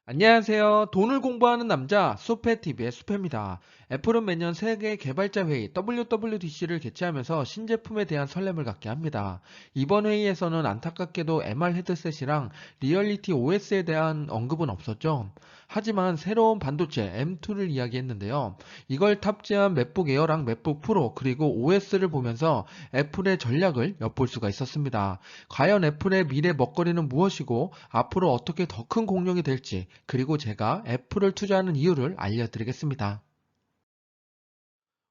안녕하세요. 돈을 공부하는 남자 수페TV의 수페입니다. 애플은 매년 세계 개발자 회의 WWDC를 개최하면서 신제품에 대한 설렘을 갖게 합니다. 이번 회의에서는 안타깝게도 MR 헤드셋이랑 리얼리티 OS에 대한 언급은 없었죠. 하지만 새로운 반도체 M2를 이야기했는데요. 이걸 탑재한 맥북 에어랑 맥북 프로 그리고 OS를 보면서 애플의 전략을 엿볼 수가 있었습니다. 과연 애플의 미래 먹거리는 무엇이고 앞으로 어떻게 더 큰 공룡이 될지, 그리고 제가 애플을 투자하는 이유를 알려드리겠습니다.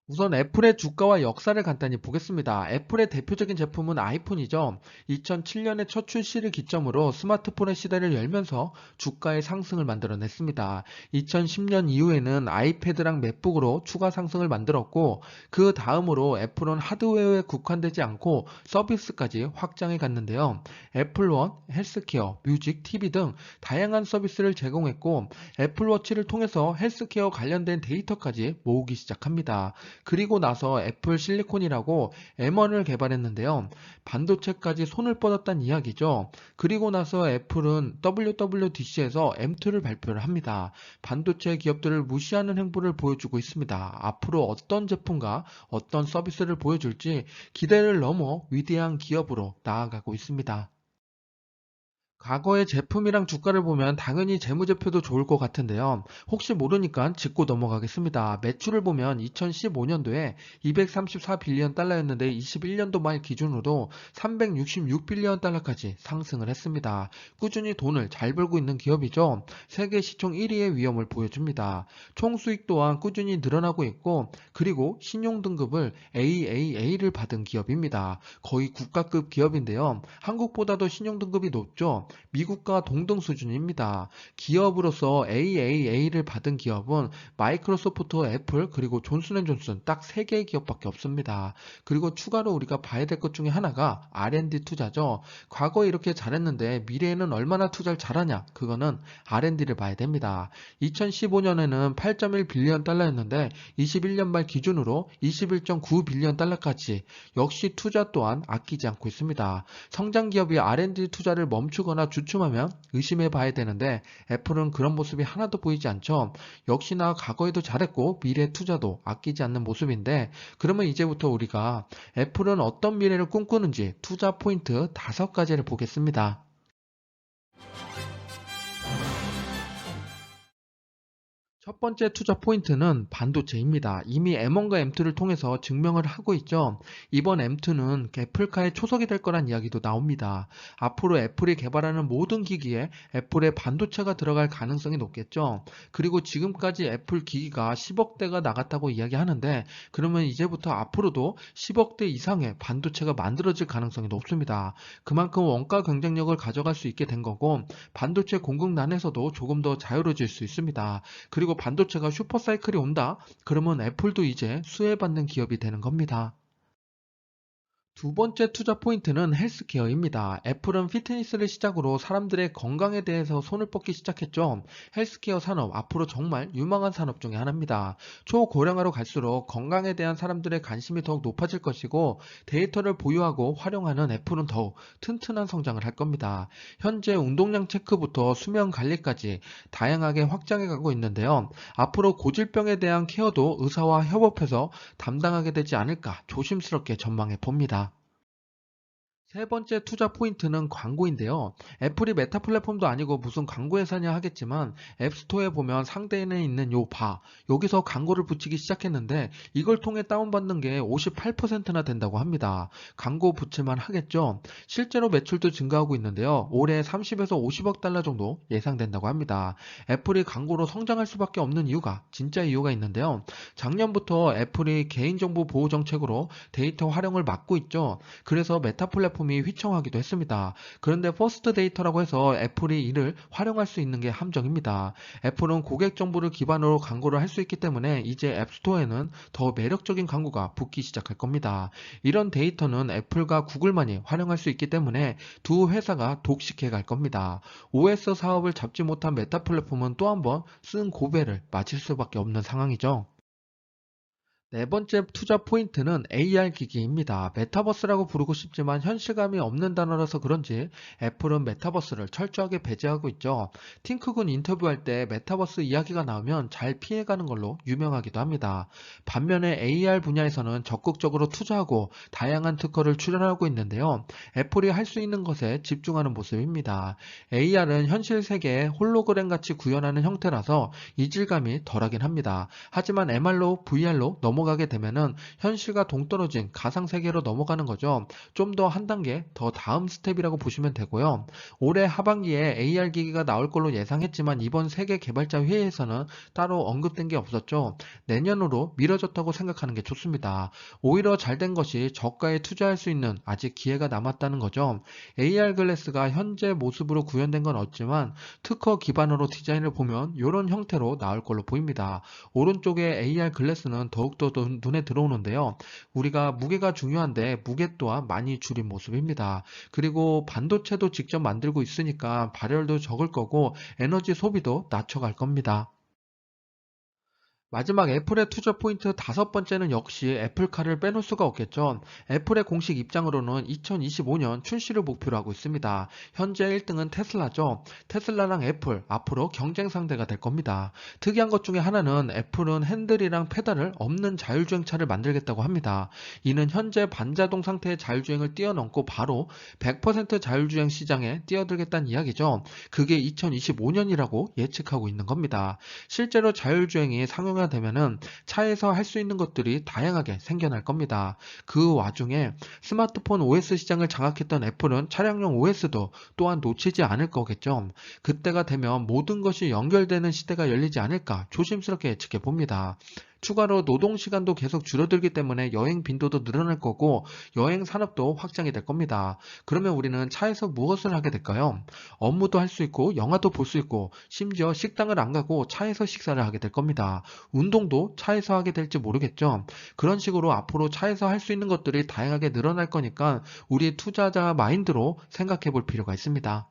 우선 애플의 주가와 역사를 간단히 보겠습니다. 애플의 대표적인 제품은 아이폰이죠. 2007년에 첫 출시를 기점으로 스마트폰의 시대를 열면서 주가의 상승을 만들어냈습니다. 2010년 이후에는 아이패드랑 맥북으로 추가 상승을 만들었고, 그 다음으로 애플은 하드웨어에 국한되지 않고 서비스까지 확장해 갔는데요. 애플원, 헬스케어, 뮤직, TV 등 다양한 서비스를 제공했고, 애플워치를 통해서 헬스케어 관련된 데이터까지 모으기 시작합니다. 그리고 나서 애플 실리콘이라고 M1을 개발했는데요. 반도체까지 손을 뻗었다는 이야기죠. 그리고 나서 애플은 WWDC에서 M2를 발표를 합니다. 반도체 기업들을 무시하는 행보를 보여주고 있습니다. 앞으로 어떤 제품과 어떤 서비스를 보여줄지 기대를 넘어 위대한 기업으로 나아가고 있습니다. 과거의 제품이랑 주가를 보면 당연히 재무제표도 좋을 것 같은데요. 혹시 모르니까 짚고 넘어가겠습니다. 매출을 보면 2015년도에 234빌리언 달러였는데 21년도 말 기준으로 366빌리언 달러까지 상승을 했습니다. 꾸준히 돈을 잘 벌고 있는 기업이죠. 세계 시총 1위의 위험을 보여줍니다. 총 수익 또한 꾸준히 늘어나고 있고, 그리고 신용 등급을 AAA를 받은 기업입니다. 거의 국가급 기업인데요. 한국보다도 신용 등급이 높죠. 미국과 동등 수준입니다. 기업으로서 AAA를 받은 기업은 마이크로소프트, 애플, 그리고 존슨앤존슨 딱 3개의 기업밖에 없습니다. 그리고 추가로 우리가 봐야 될 것 중에 하나가 R&D 투자죠. 과거에 이렇게 잘했는데 미래에는 얼마나 투자를 잘하냐? 그거는 R&D를 봐야 됩니다. 2015년에는 8.1 빌리언 달러였는데 21년 말 기준으로 21.9 빌리언 달러까지, 역시 투자 또한 아끼지 않고 있습니다. 성장 기업이 R&D 투자를 멈추거나 주춤하면 의심해 봐야 되는데 애플은 그런 모습이 하나도 보이지 않죠. 역시나 과거에도 잘했고 미래 투자도 아끼지 않는 모습인데, 그러면 이제부터 우리가 애플은 어떤 미래를 꿈꾸는지 투자 포인트 5가지를 보겠습니다. 첫 번째 투자 포인트는 반도체입니다. 이미 M1과 M2를 통해서 증명을 하고 있죠. 이번 M2는 애플카의 초석이 될 거란 이야기도 나옵니다. 앞으로 애플이 개발하는 모든 기기에 애플의 반도체가 들어갈 가능성이 높겠죠. 그리고 지금까지 애플 기기가 10억 대가 나갔다고 이야기하는데, 그러면 이제부터 앞으로도 10억 대 이상의 반도체가 만들어질 가능성이 높습니다. 그만큼 원가 경쟁력을 가져갈 수 있게 된 거고, 반도체 공급난에서도 조금 더 자유로워질 수 있습니다. 그리고 반도체가 슈퍼사이클이 온다? 그러면 애플도 이제 수혜받는 기업이 되는 겁니다. 두 번째 투자 포인트는 헬스케어입니다. 애플은 피트니스를 시작으로 사람들의 건강에 대해서 손을 뻗기 시작했죠. 헬스케어 산업, 앞으로 정말 유망한 산업 중에 하나입니다. 초고령화로 갈수록 건강에 대한 사람들의 관심이 더욱 높아질 것이고, 데이터를 보유하고 활용하는 애플은 더욱 튼튼한 성장을 할 겁니다. 현재 운동량 체크부터 수면 관리까지 다양하게 확장해 가고 있는데요. 앞으로 고질병에 대한 케어도 의사와 협업해서 담당하게 되지 않을까 조심스럽게 전망해 봅니다. 세 번째 투자 포인트는 광고인데요. 애플이 메타 플랫폼도 아니고 무슨 광고 회사냐 하겠지만, 앱스토어에 보면 상단에 있는 요 바, 여기서 광고를 붙이기 시작했는데 이걸 통해 다운받는 게 58%나 된다고 합니다. 광고 붙일만 하겠죠. 실제로 매출도 증가하고 있는데요. 올해 30에서 50억 달러 정도 예상된다고 합니다. 애플이 광고로 성장할 수밖에 없는 이유가, 진짜 이유가 있는데요. 작년부터 애플이 개인정보 보호 정책으로 데이터 활용을 막고 있죠. 그래서 메타 플랫폼이 휘청하기도 했습니다. 그런데 퍼스트 데이터라고 해서 애플이 이를 활용할 수 있는 게 함정입니다. 애플은 고객 정보를 기반으로 광고를 할 수 있기 때문에 이제 앱스토어에는 더 매력적인 광고가 붙기 시작할 겁니다. 이런 데이터는 애플과 구글만이 활용할 수 있기 때문에 두 회사가 독식해 갈 겁니다. OS 사업을 잡지 못한 메타 플랫폼은 또 한 번 쓴 고배를 마칠 수밖에 없는 상황이죠. 네 번째 투자 포인트는 AR 기기입니다. 메타버스라고 부르고 싶지만 현실감이 없는 단어라서 그런지 애플은 메타버스를 철저하게 배제하고 있죠. 팅크군 인터뷰할 때 메타버스 이야기가 나오면 잘 피해가는 걸로 유명하기도 합니다. 반면에 AR 분야에서는 적극적으로 투자하고 다양한 특허를 출연하고 있는데요. 애플이 할 수 있는 것에 집중하는 모습입니다. AR은 현실 세계에 홀로그램 같이 구현하는 형태라서 이질감이 덜하긴 합니다. 하지만 MR로 VR로 넘어가게 되면은 현실과 동떨어진 가상세계로 넘어가는 거죠. 좀 더 한 단계 더 다음 스텝이라고 보시면 되고요. 올해 하반기에 AR 기기가 나올 걸로 예상했지만 이번 세계 개발자 회의에서는 따로 언급된 게 없었죠. 내년으로 미뤄졌다고 생각하는 게 좋습니다. 오히려 잘된 것이 저가에 투자할 수 있는 아직 기회가 남았다는 거죠. AR 글래스가 현재 모습으로 구현된 건 없지만 특허 기반으로 디자인을 보면 이런 형태로 나올 걸로 보입니다. 오른쪽에 AR 글래스는 더욱더 눈에 들어오는데요. 우리가 무게가 중요한데 무게 또한 많이 줄인 모습입니다. 그리고 반도체도 직접 만들고 있으니까 발열도 적을 거고 에너지 소비도 낮춰갈 겁니다. 마지막 애플의 투자 포인트 다섯 번째는 역시 애플카를 빼놓을 수가 없겠죠. 애플의 공식 입장으로는 2025년 출시를 목표로 하고 있습니다. 현재 1등은 테슬라죠. 테슬라랑 애플 앞으로 경쟁 상대가 될 겁니다. 특이한 것 중에 하나는 애플은 핸들이랑 페달을 없는 자율주행차를 만들겠다고 합니다. 이는 현재 반자동 상태의 자율주행을 뛰어넘고 바로 100% 자율주행 시장에 뛰어들겠다는 이야기죠. 그게 2025년이라고 예측하고 있는 겁니다. 실제로 자율주행이 상용화되면은 차에서 할 수 있는 것들이 다양하게 생겨날 겁니다. 그 와중에 스마트폰 OS 시장을 장악했던 애플은 차량용 OS도 또한 놓치지 않을 거겠죠. 그때가 되면 모든 것이 연결되는 시대가 열리지 않을까 조심스럽게 예측해 봅니다. 추가로 노동 시간도 계속 줄어들기 때문에 여행 빈도도 늘어날 거고 여행 산업도 확장이 될 겁니다. 그러면 우리는 차에서 무엇을 하게 될까요? 업무도 할 수 있고 영화도 볼 수 있고 심지어 식당을 안 가고 차에서 식사를 하게 될 겁니다. 운동도 차에서 하게 될지 모르겠죠. 그런 식으로 앞으로 차에서 할 수 있는 것들이 다양하게 늘어날 거니까 우리 투자자 마인드로 생각해 볼 필요가 있습니다.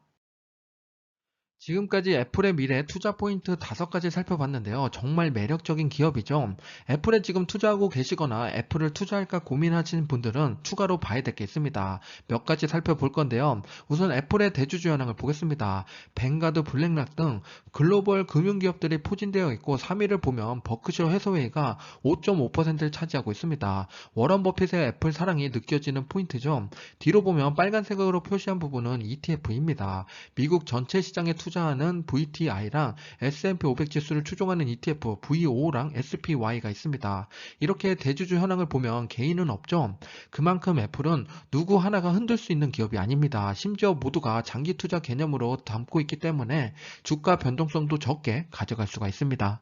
지금까지 애플의 미래 투자 포인트 5가지 살펴봤는데요. 정말 매력적인 기업이죠. 애플에 지금 투자하고 계시거나 애플을 투자할까 고민하시는 분들은 추가로 봐야 될 게 있습니다. 몇 가지 살펴볼 건데요. 우선 애플의 대주주 현황을 보겠습니다. 뱅가드, 블랙락 등 글로벌 금융기업들이 포진되어 있고 3위를 보면 버크셔 해서웨이가 5.5%를 차지하고 있습니다. 워런 버핏의 애플 사랑이 느껴지는 포인트죠. 뒤로 보면 빨간색으로 표시한 부분은 ETF입니다. 미국 전체 시장에 투자하는 VTI랑 S&P 500 지수를 추종하는 ETF VO랑 SPY가 있습니다. 이렇게 대주주 현황을 보면 개인은 없죠. 그만큼 애플은 누구 하나가 흔들 수 있는 기업이 아닙니다. 심지어 모두가 장기 투자 개념으로 담고 있기 때문에 주가 변동성도 적게 가져갈 수가 있습니다.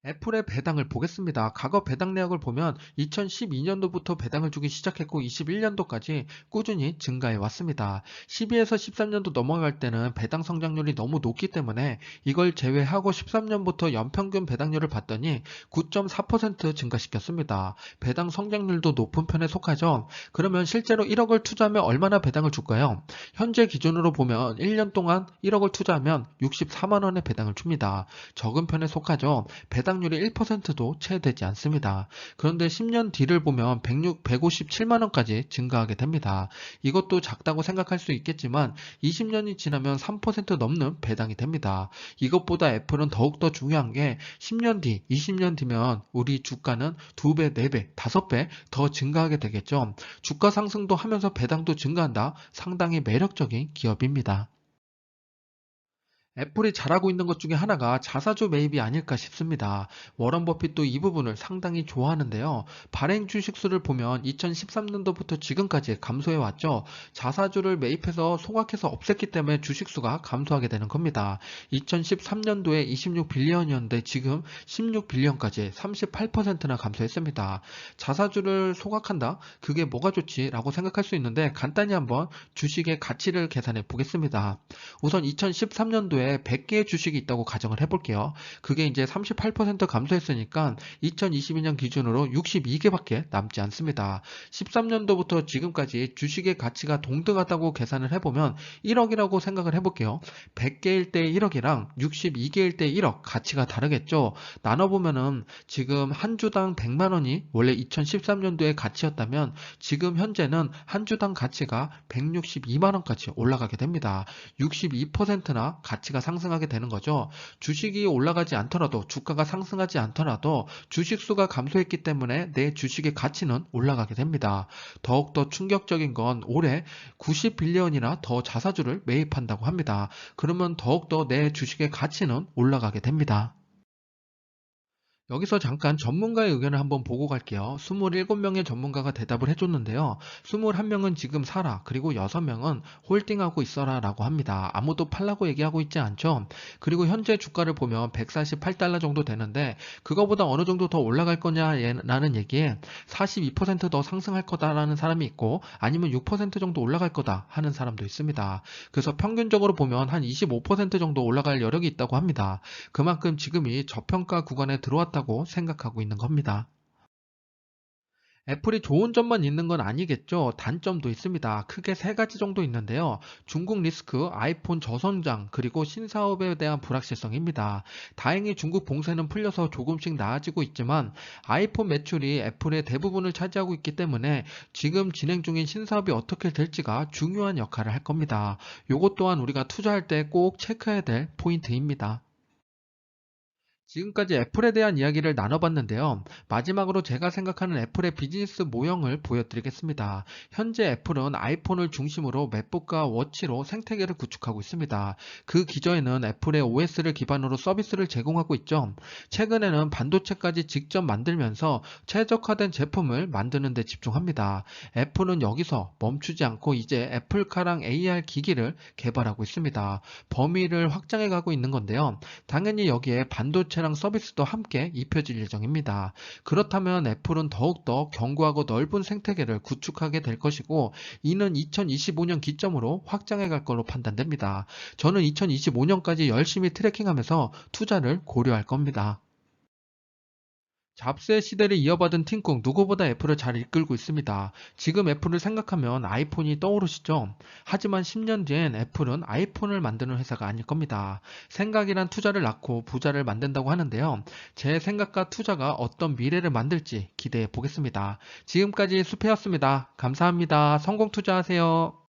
애플의 배당을 보겠습니다. 과거 배당 내역을 보면 2012년도부터 배당을 주기 시작했고 21년도까지 꾸준히 증가해 왔습니다. 12에서 13년도 넘어갈 때는 배당 성장률이 너무 높기 때문에 이걸 제외하고 13년부터 연평균 배당률을 봤더니 9.4% 증가시켰습니다. 배당 성장률도 높은 편에 속하죠. 그러면 실제로 1억을 투자하면 얼마나 배당을 줄까요? 현재 기준으로 보면 1년 동안 1억을 투자하면 64만 원의 배당을 줍니다. 적은 편에 속하죠. 배당률이 1%도 채 되지 않습니다. 그런데 10년 뒤를 보면 157만 원까지 증가하게 됩니다. 이것도 작다고 생각할 수 있겠지만 20년이 지나면 3% 넘는 배당이 됩니다. 이것보다 애플은 더욱더 중요한 게 10년 뒤, 20년 뒤면 우리 주가는 2배, 4배, 5배 더 증가하게 되겠죠. 주가 상승도 하면서 배당도 증가한다. 상당히 매력적인 기업입니다. 애플이 잘하고 있는 것 중에 하나가 자사주 매입이 아닐까 싶습니다. 워런 버핏도 이 부분을 상당히 좋아하는데요. 발행 주식수를 보면 2013년도부터 지금까지 감소해 왔죠. 자사주를 매입해서 소각해서 없앴기 때문에 주식수가 감소하게 되는 겁니다. 2013년도에 26빌리언이었는데 지금 16빌리언까지 38%나 감소했습니다. 자사주를 소각한다? 그게 뭐가 좋지? 라고 생각할 수 있는데 간단히 한번 주식의 가치를 계산해 보겠습니다. 우선 2013년도에 정도의 100개의 주식이 있다고 가정을 해볼게요. 그게 이제 38% 감소했으니까 2022년 기준으로 62개밖에 남지 않습니다. 13년도부터 지금까지 주식의 가치가 동등하다고 계산을 해보면 1억이라고 생각을 해볼게요. 100개일 때 1억이랑 62개일 때 1억 가치가 다르겠죠. 나눠보면은 지금 한 주당 100만 원이 원래 2013년도의 가치였다면 지금 현재는 한 주당 가치가 162만 원까지 올라가게 됩니다. 62%나 가치가 상승하게 되는 거죠. 주식이 올라가지 않더라도 주가가 상승하지 않더라도 주식 수가 감소했기 때문에 내 주식의 가치는 올라가게 됩니다. 더욱더 충격적인 건 올해 90빌리언이나 더 자사주를 매입한다고 합니다. 그러면 더욱더 내 주식의 가치는 올라가게 됩니다. 여기서 잠깐 전문가의 의견을 한번 보고 갈게요. 27명의 전문가가 대답을 해줬는데요. 21명은 지금 사라, 그리고 6명은 홀딩하고 있어라 라고 합니다. 아무도 팔라고 얘기하고 있지 않죠. 그리고 현재 주가를 보면 148달러 정도 되는데 그거보다 어느 정도 더 올라갈 거냐라는 얘기에 42%더 상승할 거다라는 사람이 있고 아니면 6% 정도 올라갈 거다 하는 사람도 있습니다. 그래서 평균적으로 보면 한 25% 정도 올라갈 여력이 있다고 합니다. 그만큼 지금이 저평가 구간에 들어왔다고 생각하고 있는 겁니다. 애플이 좋은 점만 있는 건 아니겠죠. 단점도 있습니다. 크게 세 가지 정도 있는데요. 중국 리스크, 아이폰 저성장, 그리고 신사업에 대한 불확실성입니다. 다행히 중국 봉쇄는 풀려서 조금씩 나아지고 있지만 아이폰 매출이 애플의 대부분을 차지하고 있기 때문에 지금 진행 중인 신사업이 어떻게 될지가 중요한 역할을 할 겁니다. 요것 또한 우리가 투자할 때 꼭 체크해야 될 포인트입니다. 지금까지 애플에 대한 이야기를 나눠봤는데요. 마지막으로 제가 생각하는 애플의 비즈니스 모형을 보여드리겠습니다. 현재 애플은 아이폰을 중심으로 맥북과 워치로 생태계를 구축하고 있습니다. 그 기저에는 애플의 OS를 기반으로 서비스를 제공하고 있죠. 최근에는 반도체까지 직접 만들면서 최적화된 제품을 만드는 데 집중합니다. 애플은 여기서 멈추지 않고 이제 애플카랑 AR 기기를 개발하고 있습니다. 범위를 확장해 가고 있는 건데요. 당연히 여기에 반도체랑 서비스도 함께 입혀질 예정입니다. 그렇다면 애플은 더욱더 견고하고 넓은 생태계를 구축하게 될 것이고 이는 2025년 기점으로 확장해 갈 걸로 판단됩니다. 저는 2025년까지 열심히 트래킹하면서 투자를 고려할 겁니다. 잡스의 시대를 이어받은 팀쿡 누구보다 애플을 잘 이끌고 있습니다. 지금 애플을 생각하면 아이폰이 떠오르시죠? 하지만 10년 뒤엔 애플은 아이폰을 만드는 회사가 아닐 겁니다. 생각이란 투자를 낳고 부자를 만든다고 하는데요. 제 생각과 투자가 어떤 미래를 만들지 기대해 보겠습니다. 지금까지 수페였습니다. 감사합니다. 성공 투자하세요.